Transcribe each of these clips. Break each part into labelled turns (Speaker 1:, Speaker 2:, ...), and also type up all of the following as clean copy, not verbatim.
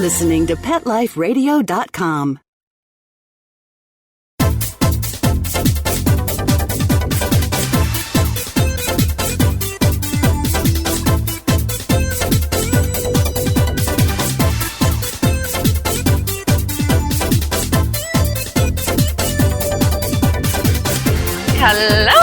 Speaker 1: listening to PetLifeRadio.com.
Speaker 2: Hello!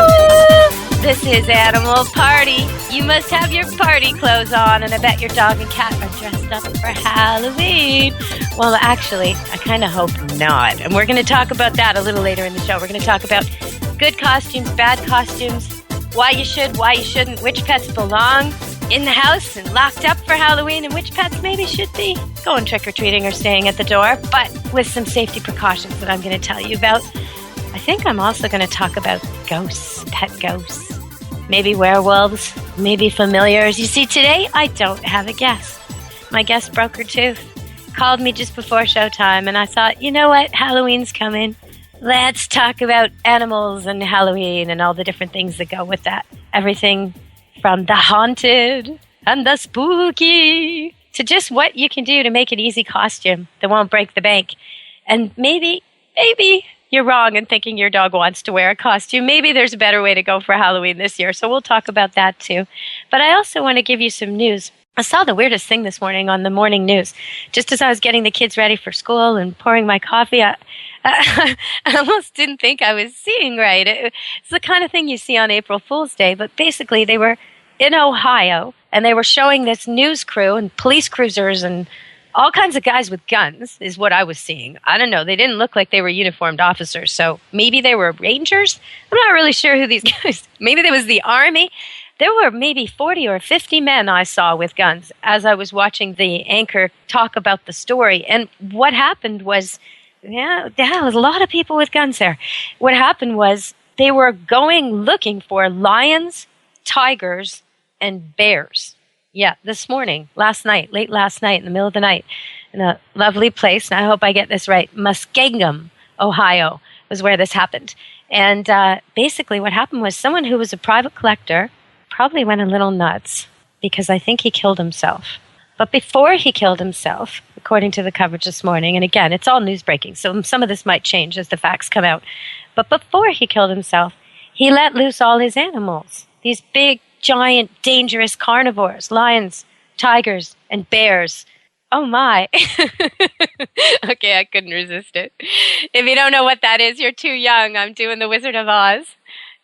Speaker 2: This is Animal Party. You must have your party clothes on, and I bet your dog and cat are dressed up for Halloween. Well, actually, I kind of hope not. And we're going to talk about that a little later in the show. We're going to talk about good costumes, bad costumes, why you should, why you shouldn't, which pets belong in the house and locked up for Halloween, and which pets maybe should be going trick-or-treating or staying at the door, but with some safety precautions that I'm going to tell you about. I think I'm also going to talk about ghosts, pet ghosts, maybe werewolves, maybe familiars. You see, today I don't have a guest. My guest broke her tooth, called me just before showtime, and I thought, you know what, Halloween's coming. Let's talk about animals and Halloween and all the different things that go with that. Everything from the haunted and the spooky to just what you can do to make an easy costume that won't break the bank. And maybe you're wrong in thinking your dog wants to wear a costume. Maybe there's a better way to go for Halloween this year, so we'll talk about that too. But I also want to give you some news. I saw the weirdest thing this morning on the morning news. Just as I was getting the kids ready for school and pouring my coffee, I almost didn't think I was seeing right. It's the kind of thing you see on April Fool's Day, but basically they were in Ohio, and they were showing this news crew and police cruisers and all kinds of guys with guns is what I was seeing. I don't know. They didn't look like they were uniformed officers. So maybe they were rangers. I'm not really sure who these guys. Maybe there was the army. There were maybe 40 or 50 men I saw with guns as I was watching the anchor talk about the story. And what happened was, there was a lot of people with guns there. What happened was they were going looking for lions, tigers, and bears. Yeah, this morning, late last night, in the middle of the night, in a lovely place, and I hope I get this right, Muskingum, Ohio, was where this happened. And basically what happened was someone who was a private collector probably went a little nuts because I think he killed himself. But before he killed himself, according to the coverage this morning, and again, it's all news breaking, so some of this might change as the facts come out. But before he killed himself, he let loose all his animals, these big, giant, dangerous carnivores, lions, tigers, and bears. Oh my. Okay, I couldn't resist it. If you don't know what that is, you're too young. I'm doing the Wizard of Oz.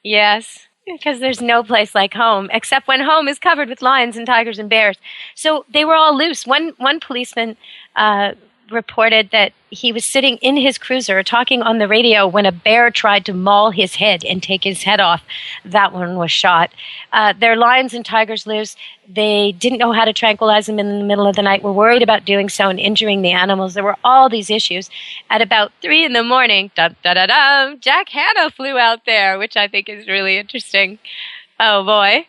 Speaker 2: Yes, because there's no place like home, except when home is covered with lions and tigers and bears. So they were all loose. One policeman reported that he was sitting in his cruiser talking on the radio when a bear tried to maul his head and take his head off. That one was shot. There are lions and tigers loose. They didn't know how to tranquilize them in the middle of the night, were worried about doing so and injuring the animals. There were all these issues. At about 3 a.m, Jack Hanna flew out there, which I think is really interesting. Oh, boy.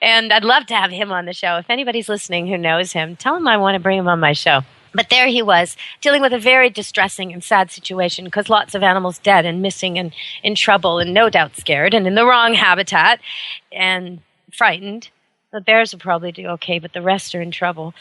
Speaker 2: And I'd love to have him on the show. If anybody's listening who knows him, tell him I want to bring him on my show. But there he was, dealing with a very distressing and sad situation because lots of animals dead and missing and in trouble and no doubt scared and in the wrong habitat and frightened. The bears will probably do okay, but the rest are in trouble.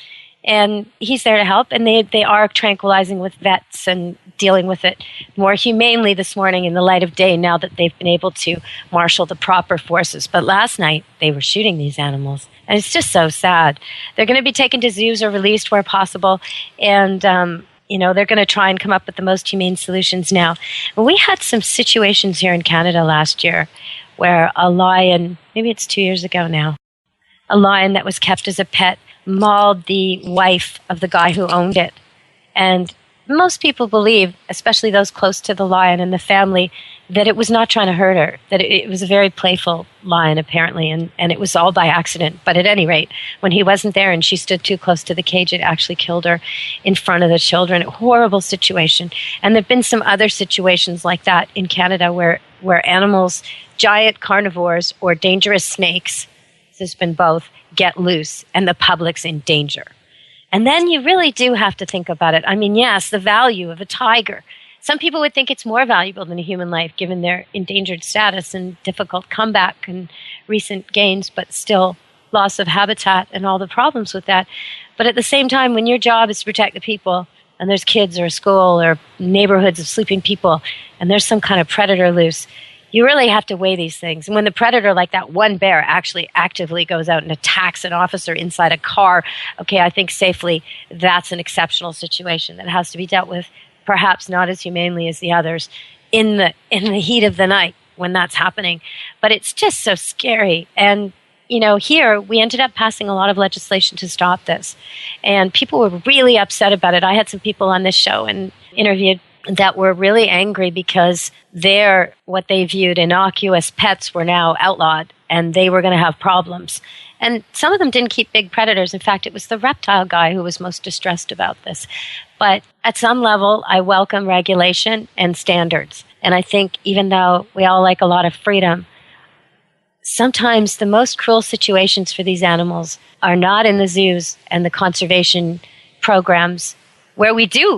Speaker 2: And he's there to help, and they are tranquilizing with vets and dealing with it more humanely this morning in the light of day now that they've been able to marshal the proper forces. But last night, they were shooting these animals, and it's just so sad. They're going to be taken to zoos or released where possible, and they're going to try and come up with the most humane solutions now. We had some situations here in Canada last year where a lion, maybe it's 2 years ago now, a lion that was kept as a pet mauled the wife of the guy who owned it. And most people believe, especially those close to the lion and the family, that it was not trying to hurt her, that it was a very playful lion apparently, and it was all by accident. But at any rate, when he wasn't there and she stood too close to the cage, it actually killed her in front of the children. A horrible situation. And there have been some other situations like that in Canada where animals, giant carnivores or dangerous snakes, there's been both, get loose and the public's in danger. And then you really do have to think about it. I mean, yes, the value of a tiger. Some people would think it's more valuable than a human life given their endangered status and difficult comeback and recent gains, but still loss of habitat and all the problems with that. But at the same time, when your job is to protect the people and there's kids or a school or neighborhoods of sleeping people, and there's some kind of predator loose, you really have to weigh these things. And when the predator, like that one bear, actually actively goes out and attacks an officer inside a car, okay, I think safely that's an exceptional situation that has to be dealt with, perhaps not as humanely as the others, in the heat of the night when that's happening. But it's just so scary. And here we ended up passing a lot of legislation to stop this. And people were really upset about it. I had some people on this show and interviewed that were really angry because what they viewed innocuous pets were now outlawed and they were going to have problems. And some of them didn't keep big predators. In fact, it was the reptile guy who was most distressed about this. But at some level, I welcome regulation and standards. And I think even though we all like a lot of freedom, sometimes the most cruel situations for these animals are not in the zoos and the conservation programs where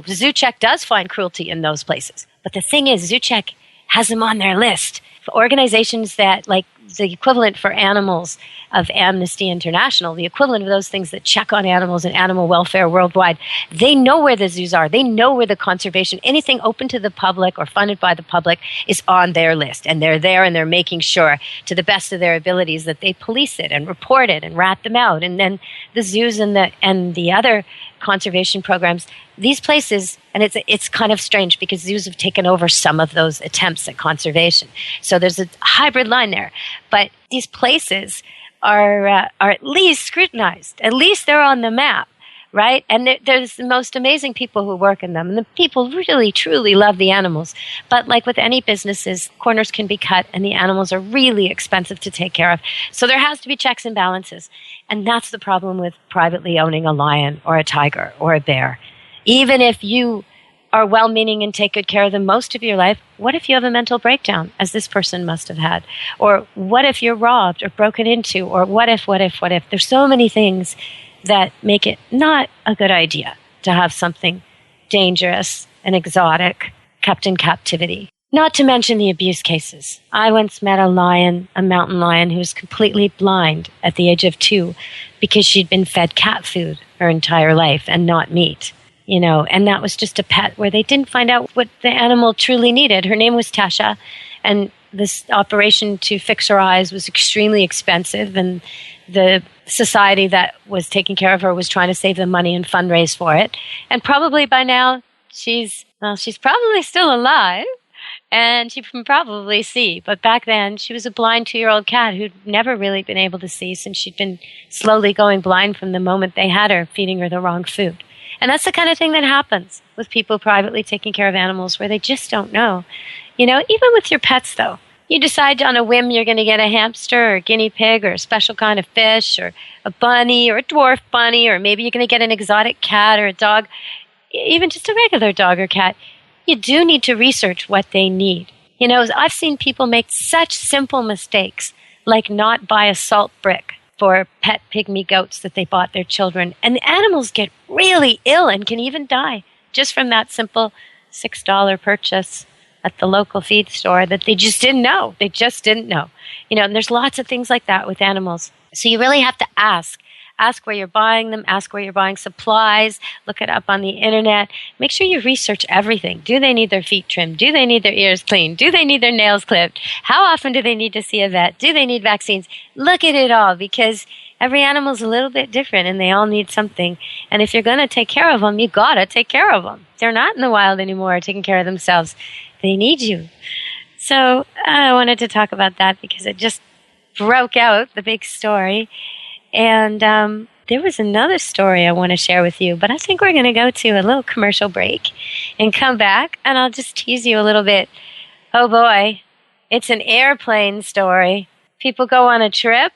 Speaker 2: Zoo Check does find cruelty in those places. But the thing is, Zoo Check has them on their list. For organizations that, like the equivalent for animals of Amnesty International, the equivalent of those things that check on animals and animal welfare worldwide, they know where the zoos are. They know where the conservation, anything open to the public or funded by the public is on their list. And they're there and they're making sure to the best of their abilities that they police it and report it and rat them out. And then the zoos and the other conservation programs, these places, and it's kind of strange because zoos have taken over some of those attempts at conservation. So there's a hybrid line there. But these places are at least scrutinized. At least they're on the map, right? And there's the most amazing people who work in them. And the people really, truly love the animals. But like with any businesses, corners can be cut and the animals are really expensive to take care of. So there has to be checks and balances. And that's the problem with privately owning a lion or a tiger or a bear. Even if you are well-meaning and take good care of them most of your life, what if you have a mental breakdown, as this person must have had? Or what if you're robbed or broken into? Or what if? There's so many things that make it not a good idea to have something dangerous and exotic kept in captivity. Not to mention the abuse cases. I once met a mountain lion, who was completely blind at the age of 2 because she'd been fed cat food her entire life and not meat. And that was just a pet where they didn't find out what the animal truly needed. Her name was Tasha, and this operation to fix her eyes was extremely expensive, and the society that was taking care of her was trying to save them money and fundraise for it. And probably by now, she's probably still alive, and she can probably see. But back then, she was a blind 2-year-old cat who'd never really been able to see since she'd been slowly going blind from the moment they had her, feeding her the wrong food. And that's the kind of thing that happens with people privately taking care of animals where they just don't know. Even with your pets, though, you decide on a whim you're going to get a hamster or a guinea pig or a special kind of fish or a bunny or a dwarf bunny, or maybe you're going to get an exotic cat or a dog, even just a regular dog or cat. You do need to research what they need. I've seen people make such simple mistakes, like not buy a salt brick for pet pygmy goats that they bought their children. And the animals get really ill and can even die just from that simple $6 purchase at the local feed store that they just didn't know. And there's lots of things like that with animals. So you really have to ask. Ask where you're buying them. Ask where you're buying supplies. Look it up on the internet. Make sure you research everything. Do they need their feet trimmed? Do they need their ears cleaned? Do they need their nails clipped? How often do they need to see a vet? Do they need vaccines? Look at it all, because every animal's a little bit different and they all need something. And if you're going to take care of them, you got to take care of them. They're not in the wild anymore taking care of themselves. They need you. So I wanted to talk about that because it just broke out, the big story. And there was another story I want to share with you, but I think we're going to go to a little commercial break and come back, and I'll just tease you a little bit. Oh boy, it's an airplane story. People go on a trip,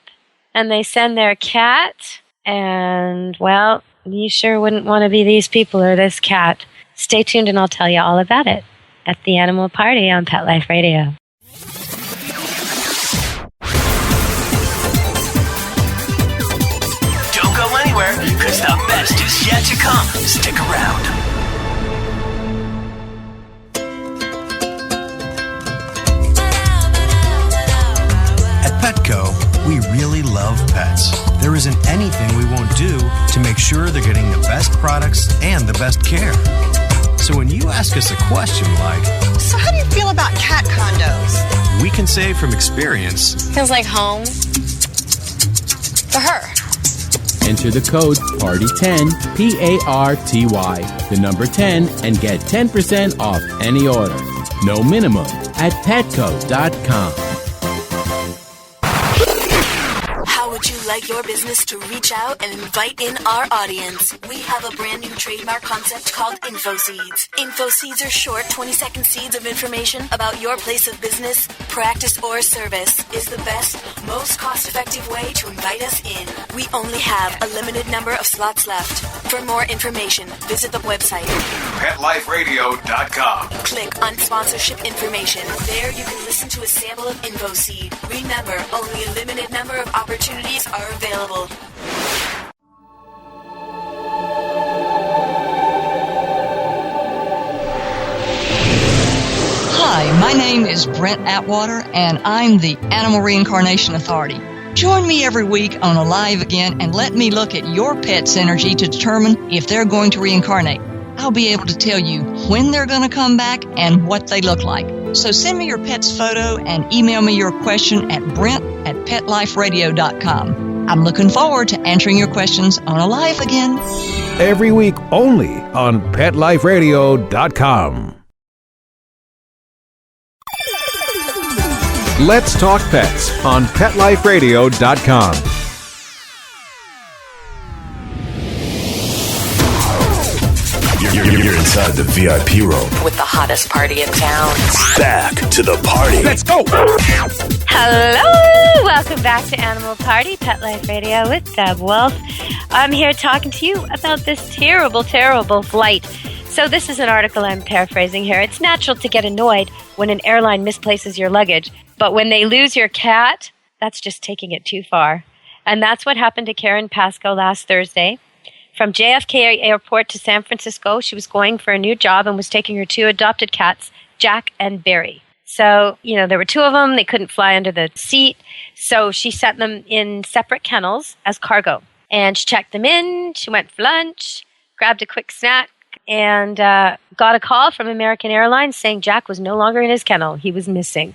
Speaker 2: and they send their cat, and, well, you sure wouldn't want to be these people or this cat. Stay tuned, and I'll tell you all about it at the Animal Party on Pet Life Radio.
Speaker 3: Because the best is yet to come. Stick around. At Petco, we
Speaker 4: really love pets. There isn't anything we won't do to make sure they're getting the best products and the best care. So when you ask us a question like,
Speaker 5: so how do you feel about cat condos?
Speaker 4: We can say from experience,
Speaker 6: feels like home for her.
Speaker 7: Enter the code PARTY10, PARTY, the number 10, and get 10% off any order. No minimum at petco.com.
Speaker 8: How would you like your business to reach out and invite in our audience? We have a brand new trademark concept called Info Seeds. Info Seeds are short 20-second seeds of information about your place of business, practice, or service is the best, most cost-effective way to invite us in. We only have a limited number of slots left. For more information, visit the website
Speaker 3: PetLifeRadio.com.
Speaker 8: Click on sponsorship information. There you can listen to a sample of Info Seed. Remember, only a limited number of opportunities are available.
Speaker 5: Hi, my name is Brent Atwater, and I'm the Animal Reincarnation Authority. Join me every week on Alive Again and let me look at your pet's energy to determine if they're going to reincarnate. I'll be able to tell you when they're going to come back and what they look like. So send me your pet's photo and email me your question at brent@petliferadio.com. I'm looking forward to answering your questions on Alive Again.
Speaker 9: Every week only on PetLifeRadio.com. Let's Talk Pets on PetLifeRadio.com.
Speaker 3: You're inside the VIP room
Speaker 8: With the hottest party in town.
Speaker 3: Back to the party.
Speaker 9: Let's go!
Speaker 2: Hello! Welcome back to Animal Party, Pet Life Radio with Deb Wolfe. I'm here talking to you about this terrible, terrible flight. So this is an article I'm paraphrasing here. It's natural to get annoyed when an airline misplaces your luggage, but when they lose your cat, that's just taking it too far. And that's what happened to Karen Pascoe last Thursday. From JFK Airport to San Francisco, she was going for a new job and was taking her two adopted cats, Jack and Barry. So, there were two of them. They couldn't fly under the seat. So she set them in separate kennels as cargo. And she checked them in. She went for lunch, grabbed a quick snack, and got a call from American Airlines saying Jack was no longer in his kennel. He was missing.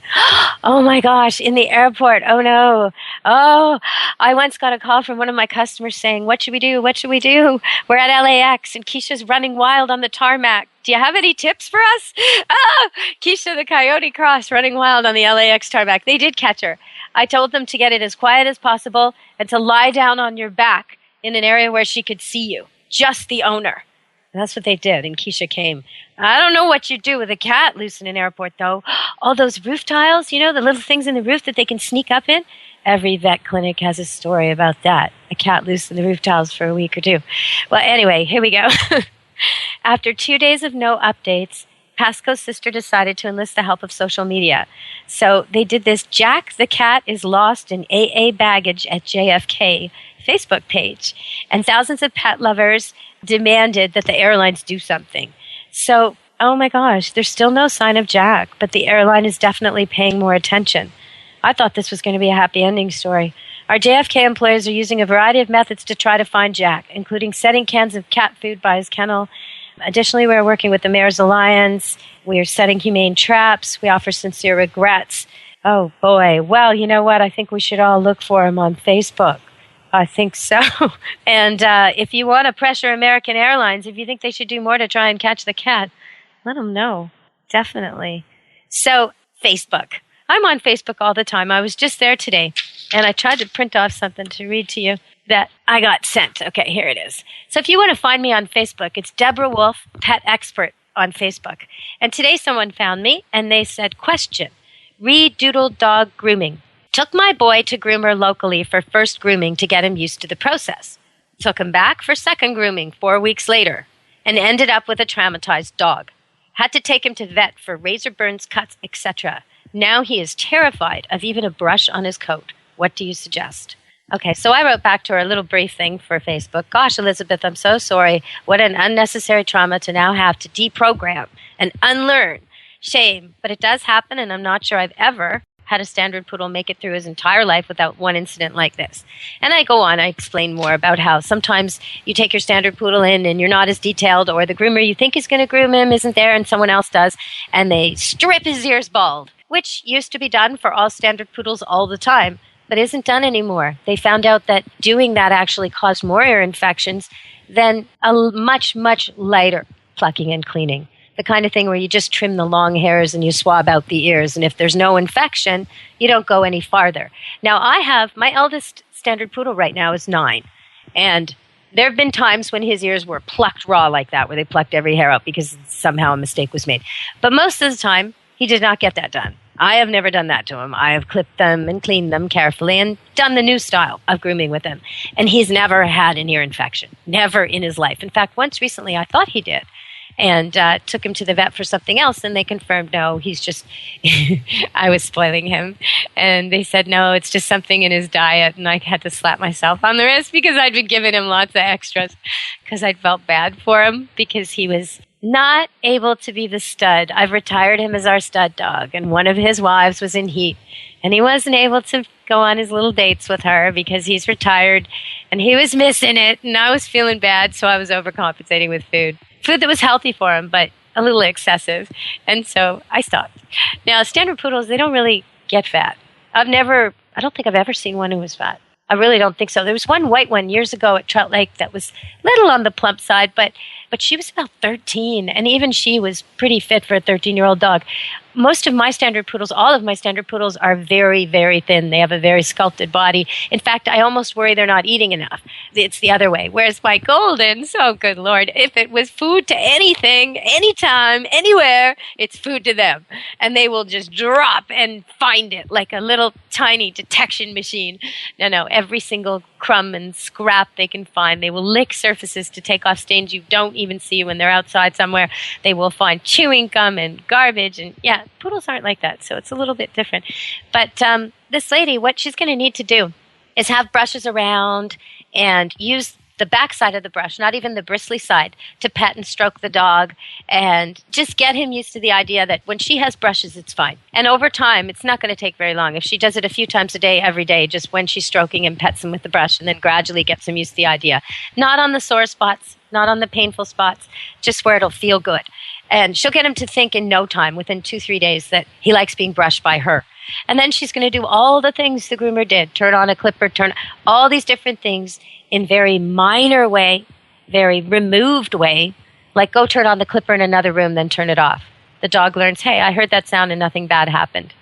Speaker 2: Oh, my gosh, in the airport. Oh, no. Oh, I once got a call from one of my customers saying, what should we do? What should we do? We're at LAX, and Keisha's running wild on the tarmac. Do you have any tips for us? Ah, Keisha the Coyote Cross running wild on the LAX tarmac. They did catch her. I told them to get it as quiet as possible and to lie down on your back in an area where she could see you. Just the owner. That's what they did, and Keisha came. I don't know what you do with a cat loose in an airport, though. All those roof tiles, the little things in the roof that they can sneak up in. Every vet clinic has a story about that. A cat loose in the roof tiles for a week or two. Well, anyway, here we go. After 2 days of no updates, Pascoe's sister decided to enlist the help of social media. So they did this Jack the Cat is lost in AA baggage at JFK Facebook page. And thousands of pet lovers demanded that the airlines do something. So, oh my gosh, there's still no sign of Jack, but the airline is definitely paying more attention. I thought this was going to be a happy ending story. Our JFK employees are using a variety of methods to try to find Jack, including setting cans of cat food by his kennel. Additionally, we're working with the Mayor's Alliance. We are setting humane traps. We offer sincere regrets. Oh, boy. Well, you know what? I think we should all look for him on Facebook. I think so. And if you want to pressure American Airlines, if you think they should do more to try and catch the cat, let them know. Definitely. So, Facebook. I'm on Facebook all the time. I was just there today, and I tried to print off something to read to you that I got sent. Okay, here it is. So if you want to find me on Facebook, it's Deborah Wolfe, Pet Expert on Facebook. And today someone found me, and they said, question, re-doodle dog grooming. Took my boy to groomer locally for first grooming to get him used to the process. Took him back for second grooming 4 weeks later and ended up with a traumatized dog. Had to take him to vet for razor burns, cuts, etc. Now he is terrified of even a brush on his coat. What do you suggest? Okay, so I wrote back to her a little brief thing for Facebook. Gosh, Elizabeth, I'm so sorry. What an unnecessary trauma to now have to deprogram and unlearn. Shame, but it does happen, and I'm not sure I've ever had a standard poodle make it through his entire life without one incident like this. And I go on, I explain more about how sometimes you take your standard poodle in and you're not as detailed, or the groomer you think is going to groom him isn't there and someone else does, and they strip his ears bald, which used to be done for all standard poodles all the time, but isn't done anymore. They found out that doing that actually caused more ear infections than a much, much lighter plucking and cleaning. The kind of thing where you just trim the long hairs and you swab out the ears. And if there's no infection, you don't go any farther. Now, my eldest standard poodle right now is 9. And there have been times when his ears were plucked raw like that, where they plucked every hair out because somehow a mistake was made. But most of the time, he did not get that done. I have never done that to him. I have clipped them and cleaned them carefully and done the new style of grooming with him. And he's never had an ear infection. Never in his life. In fact, once recently, I thought he did. And took him to the vet for something else, and they confirmed, no, he's just, I was spoiling him. And they said, no, it's just something in his diet. And I had to slap myself on the wrist because I'd been giving him lots of extras because I felt bad for him because he was not able to be the stud. I've retired him as our stud dog, and one of his wives was in heat, and he wasn't able to go on his little dates with her because he's retired, and he was missing it, and I was feeling bad, so I was overcompensating with food that was healthy for him, but a little excessive. And so I stopped. Now, standard poodles, they don't really get fat. I don't think I've ever seen one who was fat. I really don't think so. There was one white one years ago at Trout Lake that was little on the plump side, but she was about 13, and even she was pretty fit for a 13-year-old dog. Most of my standard poodles, all of my standard poodles are very, very thin. They have a very sculpted body. In fact, I almost worry they're not eating enough. It's the other way. Whereas my Goldens, oh, good Lord, if it was food to anything, anytime, anywhere, it's food to them. And they will just drop and find it like a little tiny detection machine. No, every single crumb and scrap they can find. They will lick surfaces to take off stains you don't even see when they're outside somewhere. They will find chewing gum and garbage. And yeah, poodles aren't like that, so it's a little bit different. But this lady, what she's going to need to do is have brushes around and use the back side of the brush, not even the bristly side, to pet and stroke the dog and just get him used to the idea that when she has brushes, it's fine. And over time, it's not going to take very long. If she does it a few times a day, every day, just when she's stroking him, pets him with the brush, and then gradually gets him used to the idea. Not on the sore spots, not on the painful spots, just where it'll feel good. And she'll get him to think in no time, within 2-3 days, that he likes being brushed by her. And then she's going to do all the things the groomer did. Turn on a clipper, turn all these different things in very minor way, very removed way, like go turn on the clipper in another room, then turn it off. The dog learns, hey, I heard that sound and nothing bad happened.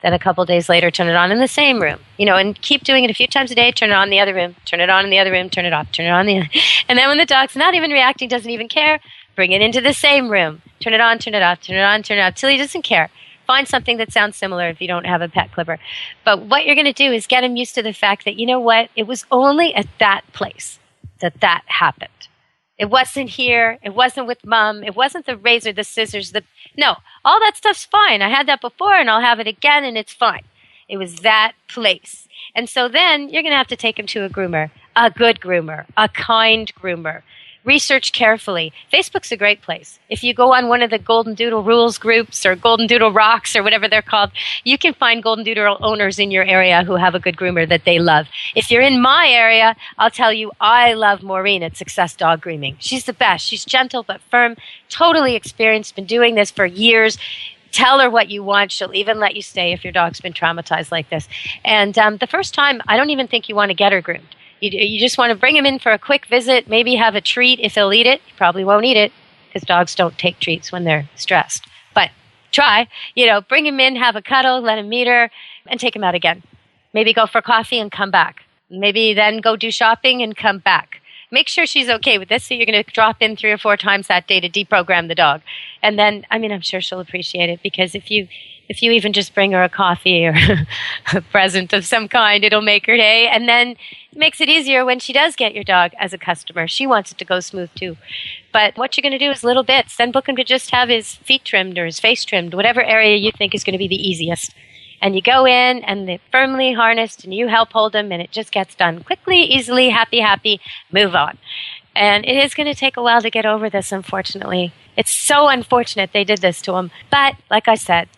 Speaker 2: Then a couple days later, turn it on in the same room, and keep doing it a few times a day, turn it on in the other room, turn it on in the other room, turn it off, turn it on the other. And then when the dog's not even reacting, doesn't even care, bring it into the same room, turn it on, turn it off, turn it on, turn it off, till he doesn't care. Find something that sounds similar if you don't have a pet clipper. But what you're going to do is get him used to the fact that, you know what, it was only at that place that happened. It wasn't here. It wasn't with Mom. It wasn't the razor, the scissors. No, all that stuff's fine. I had that before, and I'll have it again, and it's fine. It was that place. And so then you're going to have to take him to a groomer, a good groomer, a kind groomer. Research carefully. Facebook's a great place. If you go on one of the Golden Doodle Rules groups or Golden Doodle Rocks or whatever they're called, you can find Golden Doodle owners in your area who have a good groomer that they love. If you're in my area, I'll tell you, I love Maureen at Success Dog Grooming. She's the best. She's gentle but firm, totally experienced, been doing this for years. Tell her what you want. She'll even let you stay if your dog's been traumatized like this. And the first time, I don't even think you want to get her groomed. You just want to bring him in for a quick visit, maybe have a treat. If he'll eat it, he probably won't eat it because dogs don't take treats when they're stressed. But try, bring him in, have a cuddle, let him meet her, and take him out again. Maybe go for coffee and come back. Maybe then go do shopping and come back. Make sure she's okay with this, so you're going to drop in 3 or 4 times that day to deprogram the dog. And then, I'm sure she'll appreciate it because if you even just bring her a coffee or a present of some kind, it'll make her day. And then it makes it easier when she does get your dog as a customer. She wants it to go smooth too. But what you're going to do is little bits. Then book him to just have his feet trimmed or his face trimmed, whatever area you think is going to be the easiest. And you go in and they're firmly harnessed and you help hold them and it just gets done quickly, easily, happy, move on. And it is going to take a while to get over this, unfortunately. It's so unfortunate they did this to him. But like I said,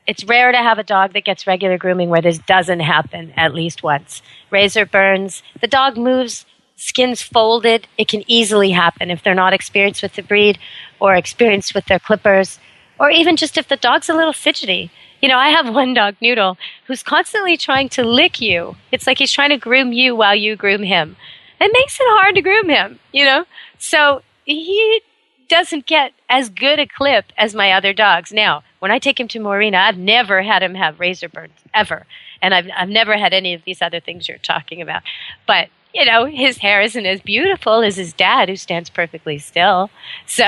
Speaker 2: It's rare to have a dog that gets regular grooming where this doesn't happen at least once. Razor burns, the dog moves, skin's folded. It can easily happen if they're not experienced with the breed or experienced with their clippers, or even just if the dog's a little fidgety. You know, I have one dog, Noodle, who's constantly trying to lick you. It's like he's trying to groom you while you groom him. It makes it hard to groom him, you know? So he doesn't get as good a clip as my other dogs. Now, when I take him to Morena, I've never had him have razor burns, ever. And I've never had any of these other things you're talking about. But, you know, his hair isn't as beautiful as his dad, who stands perfectly still. So,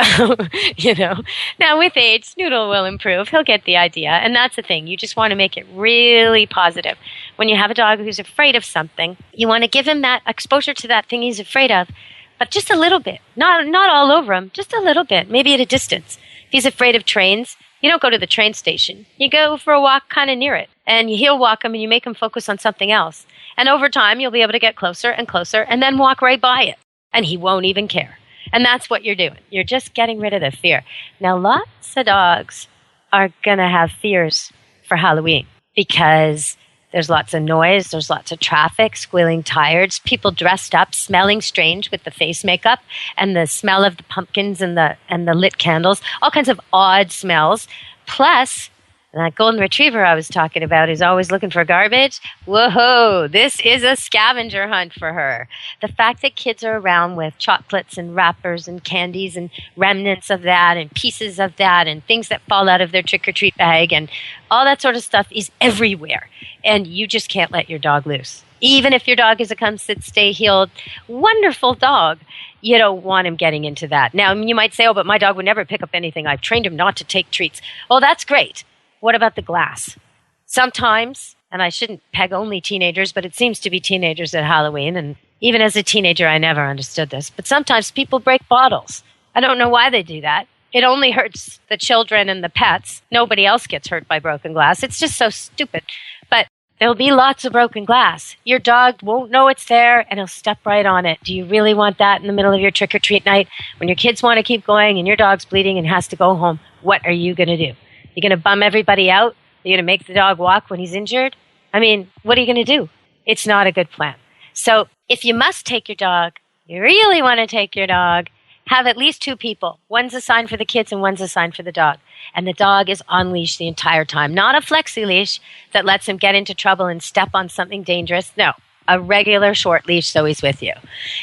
Speaker 2: you know, now with age, Noodle will improve. He'll get the idea. And that's the thing. You just want to make it really positive. When you have a dog who's afraid of something, you want to give him that exposure to that thing he's afraid of, but just a little bit. Not all over him, just a little bit, maybe at a distance. If he's afraid of trains, you don't go to the train station. You go for a walk kind of near it, and he'll walk him, and you make him focus on something else. And over time, you'll be able to get closer and closer, and then walk right by it, and he won't even care. And that's what you're doing. You're just getting rid of the fear. Now, lots of dogs are going to have fears for Halloween because there's lots of noise, there's lots of traffic, squealing tires, people dressed up, smelling strange with the face makeup and the smell of the pumpkins and the lit candles, all kinds of odd smells. Plus, that golden retriever I was talking about is always looking for garbage. Whoa, this is a scavenger hunt for her. The fact that kids are around with chocolates and wrappers and candies and remnants of that and pieces of that and things that fall out of their trick-or-treat bag and all that sort of stuff is everywhere. And you just can't let your dog loose. Even if your dog is a come, sit, stay, healed, wonderful dog, you don't want him getting into that. Now, you might say, oh, but my dog would never pick up anything. I've trained him not to take treats. Oh, that's great. What about the glass? Sometimes, and I shouldn't peg only teenagers, but it seems to be teenagers at Halloween, and even as a teenager, I never understood this, but sometimes people break bottles. I don't know why they do that. It only hurts the children and the pets. Nobody else gets hurt by broken glass. It's just so stupid. But there'll be lots of broken glass. Your dog won't know it's there, and he'll step right on it. Do you really want that in the middle of your trick-or-treat night? When your kids want to keep going and your dog's bleeding and has to go home, what are you going to do? You're going to bum everybody out? You're going to make the dog walk when he's injured? I mean, what are you going to do? It's not a good plan. So if you must take your dog, you really want to take your dog, have at least two people. One's assigned for the kids and one's assigned for the dog. And the dog is on leash the entire time. Not a flexi leash that lets him get into trouble and step on something dangerous. No, a regular short leash so he's with you.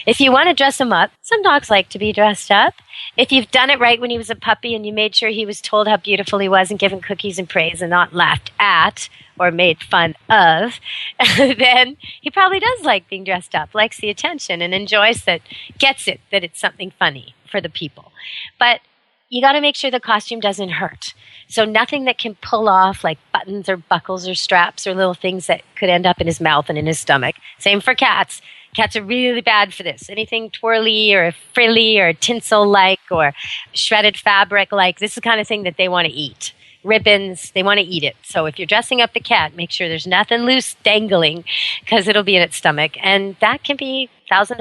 Speaker 2: If you want to dress him up, some dogs like to be dressed up. If you've done it right when he was a puppy and you made sure he was told how beautiful he was and given cookies and praise and not laughed at or made fun of, then he probably does like being dressed up, likes the attention and enjoys that, gets it, that it's something funny for the people. But you got to make sure the costume doesn't hurt. So nothing that can pull off like buttons or buckles or straps or little things that could end up in his mouth and in his stomach. Same for cats. Cats are really bad for this. Anything twirly or frilly or tinsel-like or shredded fabric-like, this is the kind of thing that they want to eat. Ribbons, they want to eat it. So if you're dressing up the cat, make sure there's nothing loose dangling because it'll be in its stomach. And that can be $1,000,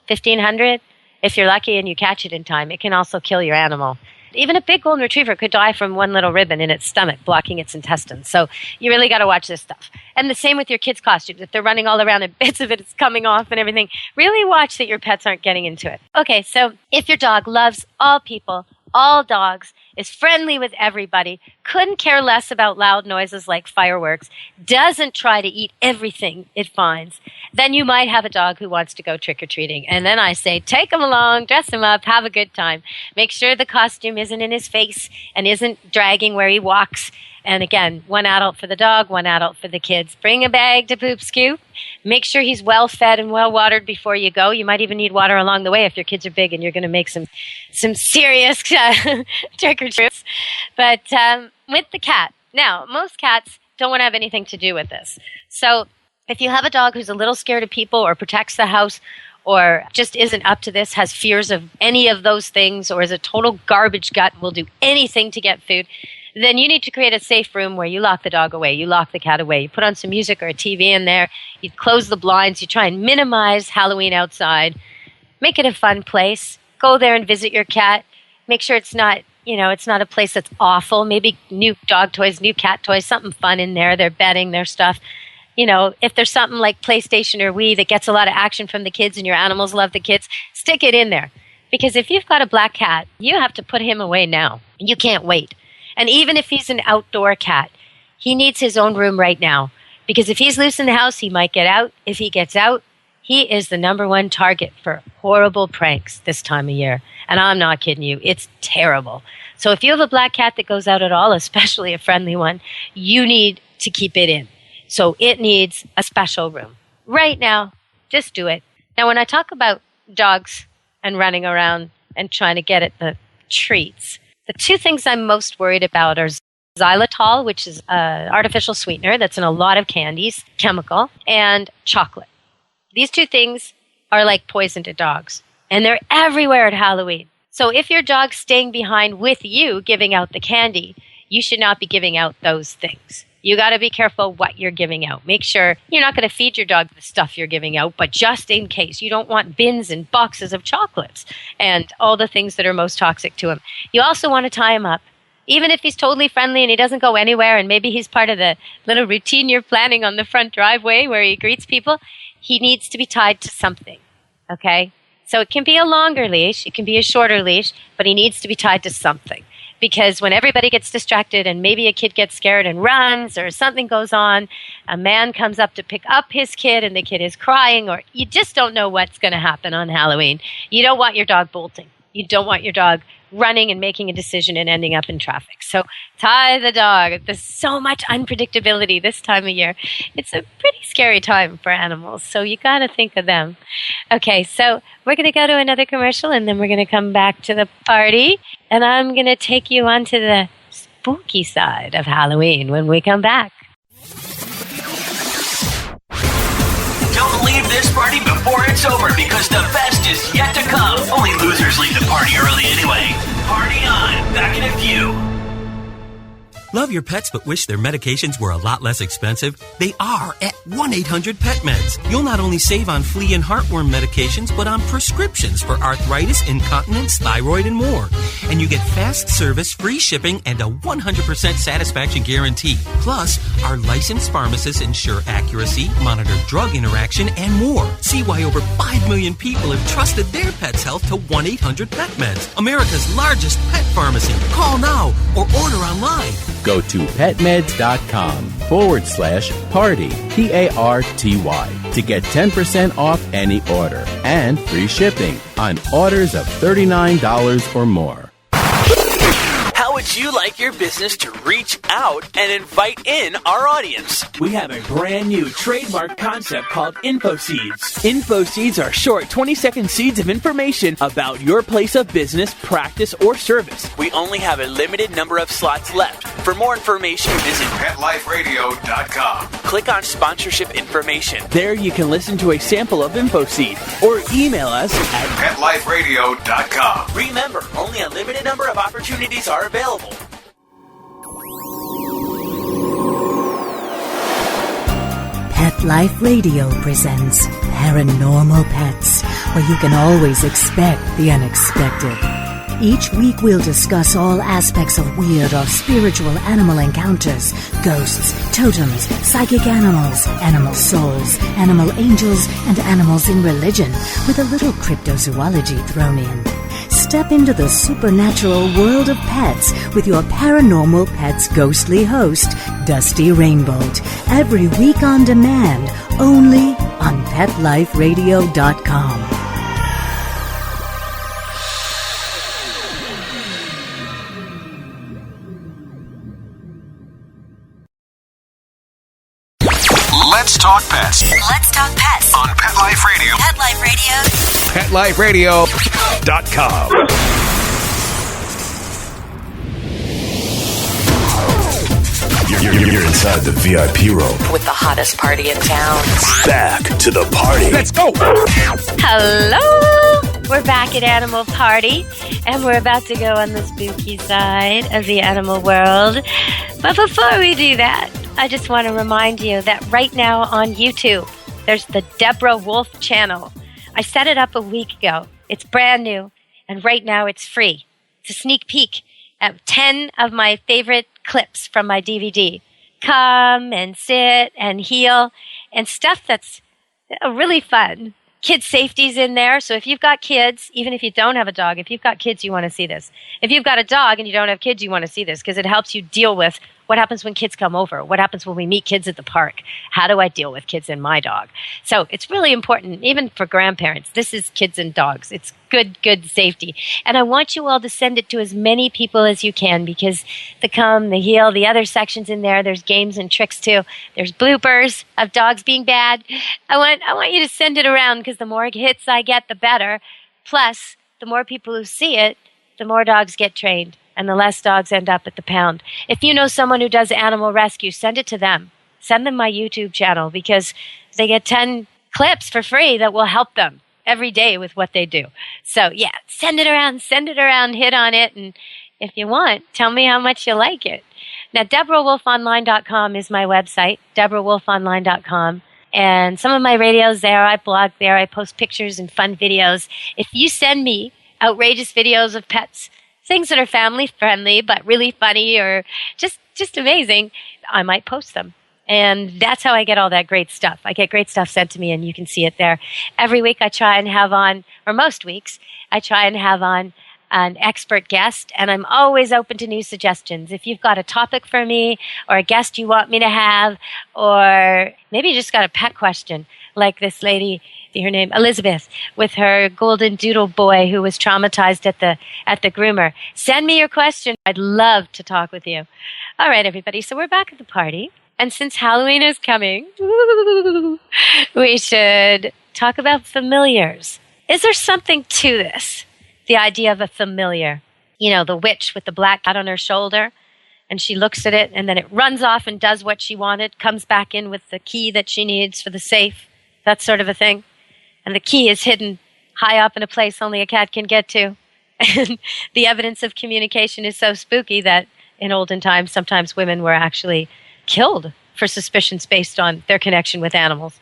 Speaker 2: $1,500. If you're lucky and you catch it in time, it can also kill your animal. Even a big golden retriever could die from one little ribbon in its stomach, blocking its intestines. So you really got to watch this stuff. And the same with your kids' costumes. If they're running all around and bits of it is coming off and everything, really watch that your pets aren't getting into it. Okay, so if your dog loves all people, all dogs, is friendly with everybody, couldn't care less about loud noises like fireworks, doesn't try to eat everything it finds, then you might have a dog who wants to go trick-or-treating. And then I say, take him along, dress him up, have a good time. Make sure the costume isn't in his face and isn't dragging where he walks. And again, one adult for the dog, one adult for the kids. Bring a bag to poop scoop. Make sure he's well fed and well watered before you go. You might even need water along the way if your kids are big and you're going to make some serious trick-or-treats. But with the cat, now, most cats don't want to have anything to do with this. So if you have a dog who's a little scared of people or protects the house or just isn't up to this, has fears of any of those things, or is a total garbage gut, will do anything to get food, then you need to create a safe room where you lock the dog away, you lock the cat away, you put on some music or a TV in there, you close the blinds, you try and minimize Halloween outside, make it a fun place, go there and visit your cat, make sure it's not, it's not a place that's awful. Maybe new dog toys, new cat toys, something fun in there. They're bedding, their stuff. If there's something like PlayStation or Wii that gets a lot of action from the kids and your animals love the kids, stick it in there. Because if you've got a black cat, you have to put him away now. You can't wait. And even if he's an outdoor cat, he needs his own room right now. Because if he's loose in the house, he might get out. If he gets out, he is the number one target for horrible pranks this time of year. And I'm not kidding you. It's terrible. So if you have a black cat that goes out at all, especially a friendly one, you need to keep it in. So it needs a special room. Right now, just do it. Now, when I talk about dogs and running around and trying to get at the treats, the two things I'm most worried about are xylitol, which is an artificial sweetener that's in a lot of candies, chemical, and chocolate. These two things are like poison to dogs, and they're everywhere at Halloween. So if your dog's staying behind with you giving out the candy, you should not be giving out those things. You got to be careful what you're giving out. Make sure you're not going to feed your dog the stuff you're giving out, but just in case, you don't want bins and boxes of chocolates and all the things that are most toxic to him. You also want to tie him up. Even if he's totally friendly and he doesn't go anywhere and maybe he's part of the little routine you're planning on the front driveway where he greets people, he needs to be tied to something, okay? So it can be a longer leash, it can be a shorter leash, but he needs to be tied to something. Because when everybody gets distracted and maybe a kid gets scared and runs or something goes on, a man comes up to pick up his kid and the kid is crying, or you just don't know what's going to happen on Halloween. You don't want your dog bolting. You don't want your dog running and making a decision and ending up in traffic. So tie the dog. There's so much unpredictability this time of year. It's a pretty scary time for animals, so you got to think of them. Okay, so we're going to go to another commercial, and then we're going to come back to the party, and I'm going to take you onto the spooky side of Halloween when we come back.
Speaker 3: Don't leave this party before it's over, because the best is yet to come. Only losers leave the party early anyway. Party on. Back in a few.
Speaker 10: Love your pets but wish their medications were a lot less expensive? They are at 1-800-PET-MEDS. You'll not only save on flea and heartworm medications, but on prescriptions for arthritis, incontinence, thyroid, and more. And you get fast service, free shipping, and a 100% satisfaction guarantee. Plus, our licensed pharmacists ensure accuracy, monitor drug interaction, and more. See why over 5 million people have trusted their pet's health to 1-800-PET-MEDS, America's largest pet pharmacy. Call now or order online.
Speaker 7: Go to petmeds.com/party, PARTY, to get 10% off any order and free shipping on orders of $39 or more.
Speaker 3: How would you like your business to reach out and invite in our audience?
Speaker 11: We have a brand new trademark concept called InfoSeeds. InfoSeeds are short 20-second seeds of information about your place of business, practice, or service.
Speaker 3: We only have a limited number of slots left. For more information, visit
Speaker 9: PetLifeRadio.com.
Speaker 3: Click on sponsorship information.
Speaker 11: There you can listen to a sample of InfoSeed or email us at
Speaker 9: PetLifeRadio.com.
Speaker 3: Remember, only a limited number of opportunities are available.
Speaker 1: Pet Life Radio presents Paranormal Pets, where you can always expect the unexpected. Each week we'll discuss all aspects of weird or spiritual animal encounters, ghosts, totems, psychic animals, animal souls, animal angels, and animals in religion, with a little cryptozoology thrown in. Step into the supernatural world of pets with your Paranormal Pets ghostly host, Dusty Rainbolt, every week on demand, only on PetLifeRadio.com.
Speaker 9: Let's talk pets
Speaker 8: Let's talk pets
Speaker 9: on Pet Life Radio.
Speaker 8: Pet Life Radio.
Speaker 9: PetLifeRadio.com. You're inside the VIP room
Speaker 8: With the hottest party in town.
Speaker 9: Back to the party. Let's go.
Speaker 2: Hello! We're back at Animal Party, and we're about to go on the spooky side of the animal world. But before we do that, I just want to remind you that right now on YouTube, there's the Deborah Wolfe channel. I set it up a week ago. It's brand new, and right now it's free. It's a sneak peek 10 of my favorite clips from my DVD. Come and sit and heal and stuff that's really fun. Kid safety's in there. So if you've got kids, even if you don't have a dog, if you've got kids, you want to see this. If you've got a dog and you don't have kids, you want to see this because it helps you deal with what happens when kids come over. What happens when we meet kids at the park? How do I deal with kids and my dog? So it's really important, even for grandparents. This is kids and dogs. It's good safety. And I want you all to send it to as many people as you can because the come, the heal, the other sections in there, there's games and tricks too. There's bloopers of dogs being bad. I want you to send it around because the more hits I get, the better. Plus, the more people who see it, the more dogs get trained and the less dogs end up at the pound. If you know someone who does animal rescue, send it to them. Send them my YouTube channel because they get 10 clips for free that will help them every day with what they do. So yeah, send it around, hit on it, and if you want, tell me how much you like it. Now, DeborahWolfOnline.com is my website, DeborahWolfOnline.com. And some of my radio's there. I blog there. I post pictures and fun videos. If you send me outrageous videos of pets, things that are family friendly but really funny or just amazing, I might post them. And that's how I get all that great stuff. I get great stuff sent to me, and you can see it there. Every week I try and have on, or most weeks, I try and have on an expert guest, and I'm always open to new suggestions. If you've got a topic for me or a guest you want me to have, or maybe you just got a pet question, like this lady, her name Elizabeth, with her golden doodle boy who was traumatized at the groomer. Send me your question. I'd love to talk with you. All right, everybody, so we're back at the party. And since Halloween is coming, we should talk about familiars. Is there something to this? The idea of a familiar. You know, the witch with the black cat on her shoulder, and she looks at it, and then it runs off and does what she wanted, comes back in with the key that she needs for the safe, that sort of a thing. And the key is hidden high up in a place only a cat can get to. And the evidence of communication is so spooky that in olden times, sometimes women were actually killed for suspicions based on their connection with animals.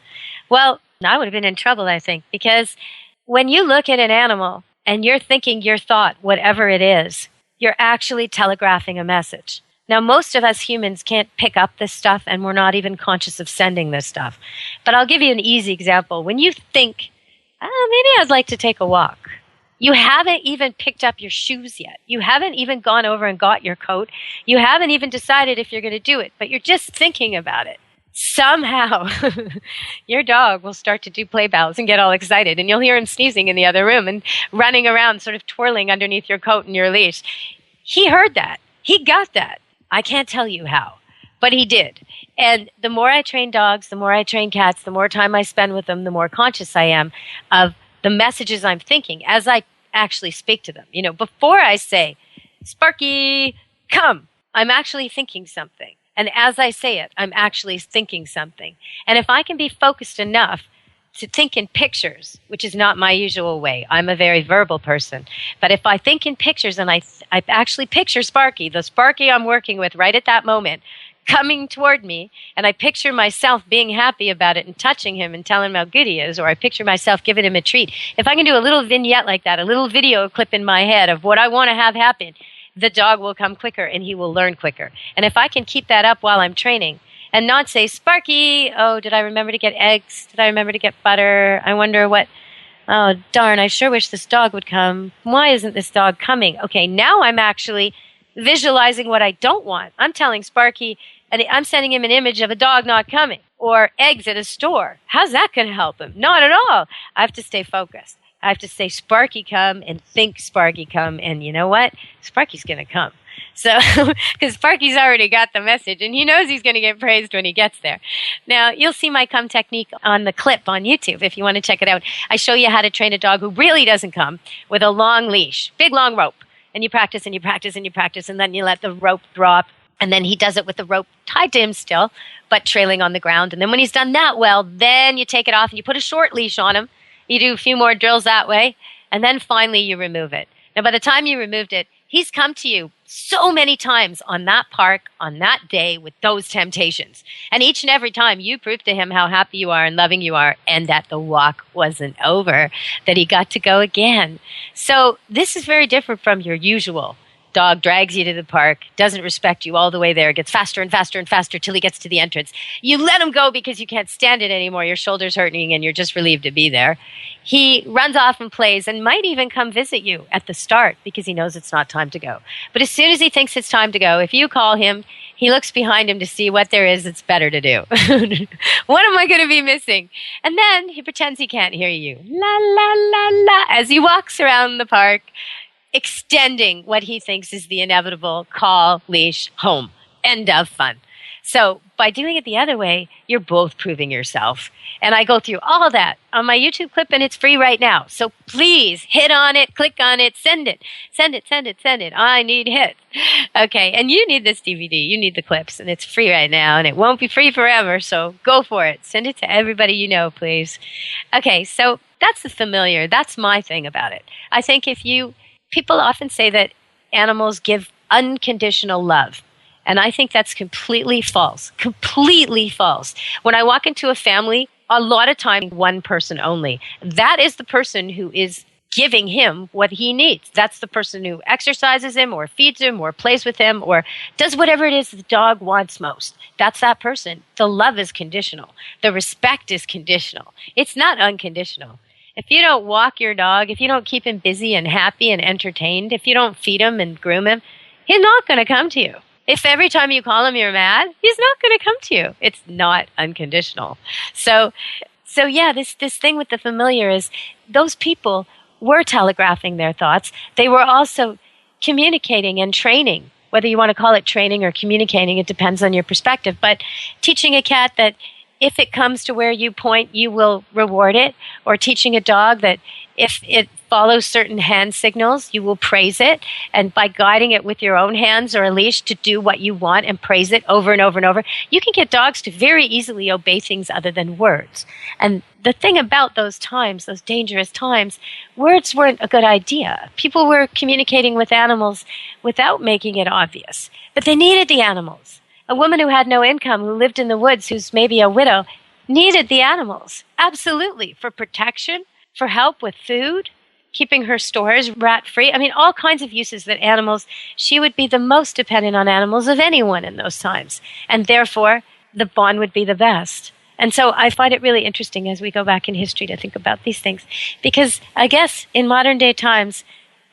Speaker 2: Well, I would have been in trouble, I think, because when you look at an animal and you're thinking your thought, whatever it is, you're actually telegraphing a message. Now, most of us humans can't pick up this stuff, and we're not even conscious of sending this stuff. But I'll give you an easy example. When you think, maybe I'd like to take a walk, you haven't even picked up your shoes yet. You haven't even gone over and got your coat. You haven't even decided if you're going to do it, but you're just thinking about it. Somehow, your dog will start to do play bells and get all excited, and you'll hear him sneezing in the other room and running around, sort of twirling underneath your coat and your leash. He heard that. He got that. I can't tell you how, but he did. And the more I train dogs, the more I train cats, the more time I spend with them, the more conscious I am of the messages I'm thinking as I actually speak to them. You know, before I say, Sparky, come, I'm actually thinking something. And as I say it, I'm actually thinking something. And if I can be focused enough to think in pictures, which is not my usual way. I'm a very verbal person. But if I think in pictures and I actually picture Sparky, the Sparky I'm working with right at that moment, coming toward me, and I picture myself being happy about it and touching him and telling him how good he is, or I picture myself giving him a treat. If I can do a little vignette like that, a little video clip in my head of what I want to have happen, the dog will come quicker and he will learn quicker. And if I can keep that up while I'm training and not say, Sparky, oh, did I remember to get eggs? Did I remember to get butter? I wonder what, oh, darn, I sure wish this dog would come. Why isn't this dog coming? Okay, now I'm actually visualizing what I don't want. I'm telling Sparky, and I'm sending him an image of a dog not coming or eggs at a store. How's that going to help him? Not at all. I have to stay focused. I have to say, Sparky, come, and think Sparky, come. And you know what? Sparky's going to come. So, because Sparky's already got the message, and he knows he's going to get praised when he gets there. Now, you'll see my come technique on the clip on YouTube if you want to check it out. I show you how to train a dog who really doesn't come with a long leash, big long rope. And you practice and you practice and you practice, and then you let the rope drop. And then he does it with the rope tied to him still, but trailing on the ground. And then when he's done that well, then you take it off and you put a short leash on him. You do a few more drills that way, and then finally you remove it. Now, by the time you removed it, he's come to you so many times on that park, on that day, with those temptations. And each and every time you prove to him how happy you are and loving you are, and that the walk wasn't over, that he got to go again. So this is very different from your usual dog drags you to the park, doesn't respect you all the way there, gets faster and faster and faster till he gets to the entrance. You let him go because you can't stand it anymore. Your shoulder's hurting and you're just relieved to be there. He runs off and plays and might even come visit you at the start because he knows it's not time to go. But as soon as he thinks it's time to go, if you call him, he looks behind him to see what there is that's better to do. What am I going to be missing? And then he pretends he can't hear you. La, la, la, la, as he walks around the park, extending what he thinks is the inevitable call, leash, home. End of fun. So by doing it the other way, you're both proving yourself. And I go through all that on my YouTube clip, and it's free right now. So please hit on it, click on it, send it. Send it, send it, send it. I need hits. Okay, and you need this DVD. You need the clips, and it's free right now, and it won't be free forever, so go for it. Send it to everybody you know, please. Okay, so that's the familiar. That's my thing about it. I think people often say that animals give unconditional love. And I think that's completely false. Completely false. When I walk into a family, a lot of time, one person only. That is the person who is giving him what he needs. That's the person who exercises him or feeds him or plays with him or does whatever it is the dog wants most. That's that person. The love is conditional. The respect is conditional. It's not unconditional. If you don't walk your dog, if you don't keep him busy and happy and entertained, if you don't feed him and groom him, he's not going to come to you. If every time you call him you're mad, he's not going to come to you. It's not unconditional. So yeah, this thing with the familiar is those people were telegraphing their thoughts. They were also communicating and training. Whether you want to call it training or communicating, it depends on your perspective. But teaching a cat that if it comes to where you point, you will reward it, or teaching a dog that if it follows certain hand signals, you will praise it, and by guiding it with your own hands or a leash to do what you want and praise it over and over and over, you can get dogs to very easily obey things other than words. And the thing about those times, those dangerous times, words weren't a good idea. People were communicating with animals without making it obvious, but they needed the animals. A woman who had no income, who lived in the woods, who's maybe a widow, needed the animals. Absolutely. For protection, for help with food, keeping her stores rat-free. I mean, all kinds of uses that animals, she would be the most dependent on animals of anyone in those times. And therefore, the bond would be the best. And so I find it really interesting as we go back in history to think about these things. Because I guess in modern day times,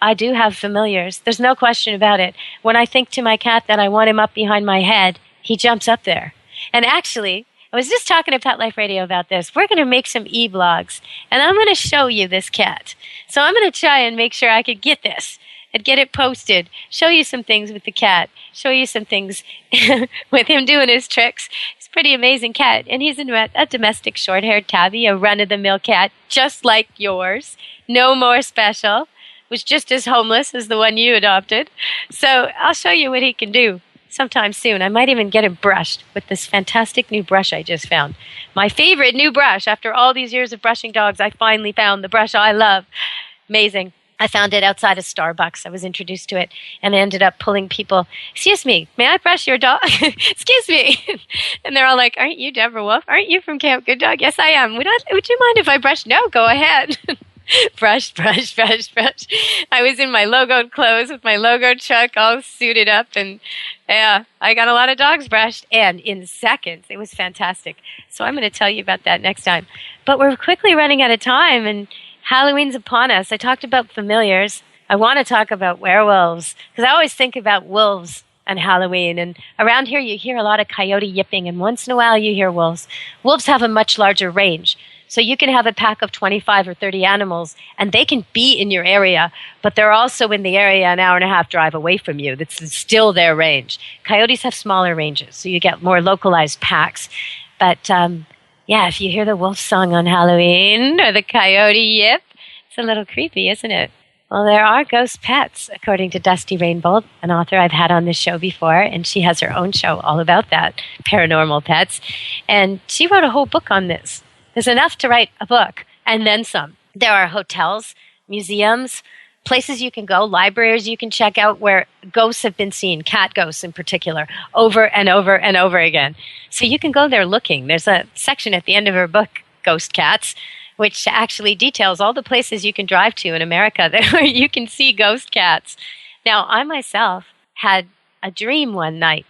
Speaker 2: I do have familiars. There's no question about it. When I think to my cat that I want him up behind my head, he jumps up there. And actually, I was just talking to Pet Life Radio about this. We're going to make some e-blogs, and I'm going to show you this cat. So I'm going to try and make sure I could get this and get it posted, show you some things with the cat, show you some things with him doing his tricks. He's a pretty amazing cat, and he's a domestic short-haired tabby, a run-of-the-mill cat, just like yours, no more special, was just as homeless as the one you adopted. So I'll show you what he can do sometime soon. I might even get him brushed with this fantastic new brush I just found. My favorite new brush. After all these years of brushing dogs, I finally found the brush I love. Amazing. I found it outside of Starbucks. I was introduced to it and I ended up pulling people. Excuse me, may I brush your dog? Excuse me. And they're all like, aren't you Deborah Wolfe? Aren't you from Camp Good Dog? Yes, I am. Would you mind if I brush? No, go ahead. Brush, brush, brush, brush. I was in my logoed clothes with my logoed truck all suited up, and yeah, I got a lot of dogs brushed, and in seconds. It was fantastic. So I'm going to tell you about that next time. But we're quickly running out of time, and Halloween's upon us. I talked about familiars. I want to talk about werewolves, because I always think about wolves and Halloween, and around here you hear a lot of coyote yipping, and once in a while you hear wolves. Wolves have a much larger range. So you can have a pack of 25 or 30 animals, and they can be in your area, but they're also in the area an hour and a half drive away from you. That's still their range. Coyotes have smaller ranges, so you get more localized packs. But, yeah, if you hear the wolf song on Halloween or the coyote yip, it's a little creepy, isn't it? Well, there are ghost pets, according to Dusty Rainbolt, an author I've had on this show before, and she has her own show all about that, paranormal pets. And she wrote a whole book on this. There's enough to write a book, and then some. There are hotels, museums, places you can go, libraries you can check out where ghosts have been seen, cat ghosts in particular, over and over and over again. So you can go there looking. There's a section at the end of her book, Ghost Cats, which actually details all the places you can drive to in America where you can see ghost cats. Now, I myself had a dream one night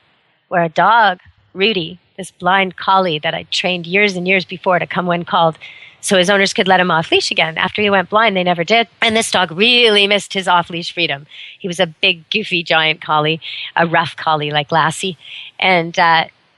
Speaker 2: where a dog, Rudy, this blind collie that I trained years and years before to come when called so his owners could let him off leash again. After he went blind, they never did. And this dog really missed his off-leash freedom. He was a big, goofy, giant collie, a rough collie like Lassie. And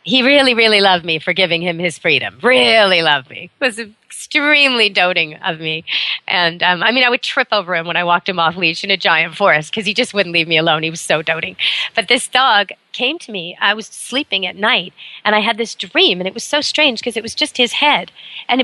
Speaker 2: he really, really loved me for giving him his freedom. Really loved me. Was extremely doting of me. And I would trip over him when I walked him off leash in a giant forest because he just wouldn't leave me alone. He was so doting. But this dog came to me. I was sleeping at night and I had this dream, and it was so strange because it was just his head.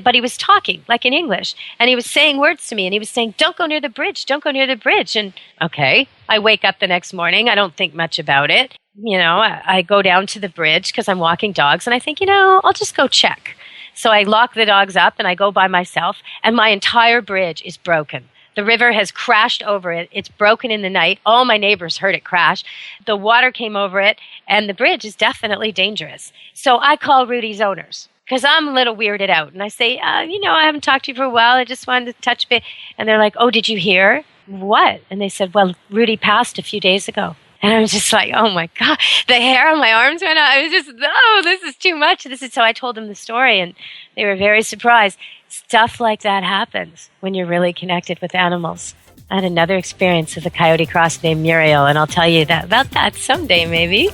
Speaker 2: But he was talking like in English, and he was saying words to me, and he was saying, "Don't go near the bridge. Don't go near the bridge." And okay, I wake up the next morning. I don't think much about it. I go down to the bridge because I'm walking dogs, and I think, I'll just go check. So I lock the dogs up and I go by myself, and my entire bridge is broken. The river has crashed over it. It's broken in the night. All my neighbors heard it crash. The water came over it, and the bridge is definitely dangerous. So I call Rudy's owners because I'm a little weirded out. And I say, I haven't talked to you for a while. I just wanted to touch base. And they're like, "Oh, did you hear?" "What?" And they said, "Well, Rudy passed a few days ago." And I was just like, oh my God, the hair on my arms went out. I was just, this is too much. So I told them the story, and they were very surprised. Stuff like that happens when you're really connected with animals. I had another experience with a coyote cross named Muriel, and I'll tell you about that someday maybe.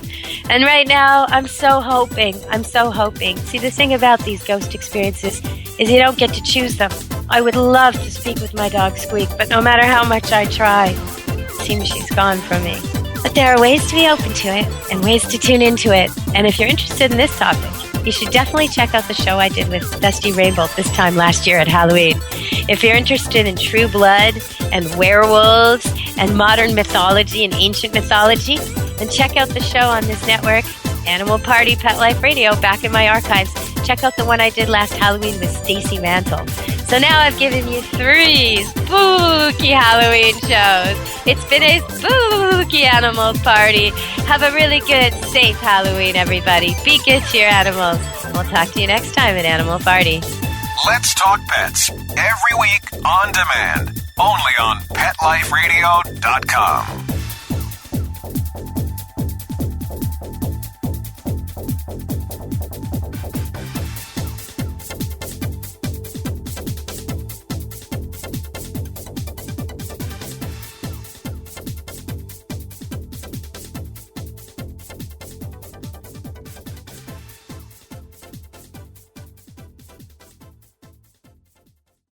Speaker 2: And right now, I'm so hoping. See, the thing about these ghost experiences is you don't get to choose them. I would love to speak with my dog Squeak, but no matter how much I try, it seems she's gone from me. But there are ways to be open to it and ways to tune into it. And if you're interested in this topic, you should definitely check out the show I did with Dusty Rainbolt this time last year at Halloween. If you're interested in true blood and werewolves and modern mythology and ancient mythology, then check out the show on this network, Animal Party Pet Life Radio, back in my archives. Check out the one I did last Halloween with Stacy Mantle. So now I've given you 3 spooky Halloween shows. It's been a spooky animal party. Have a really good, safe Halloween, everybody. Be good to your animals. We'll talk to you next time at Animal Party.
Speaker 9: Let's Talk Pets. Every week on demand. Only on PetLifeRadio.com.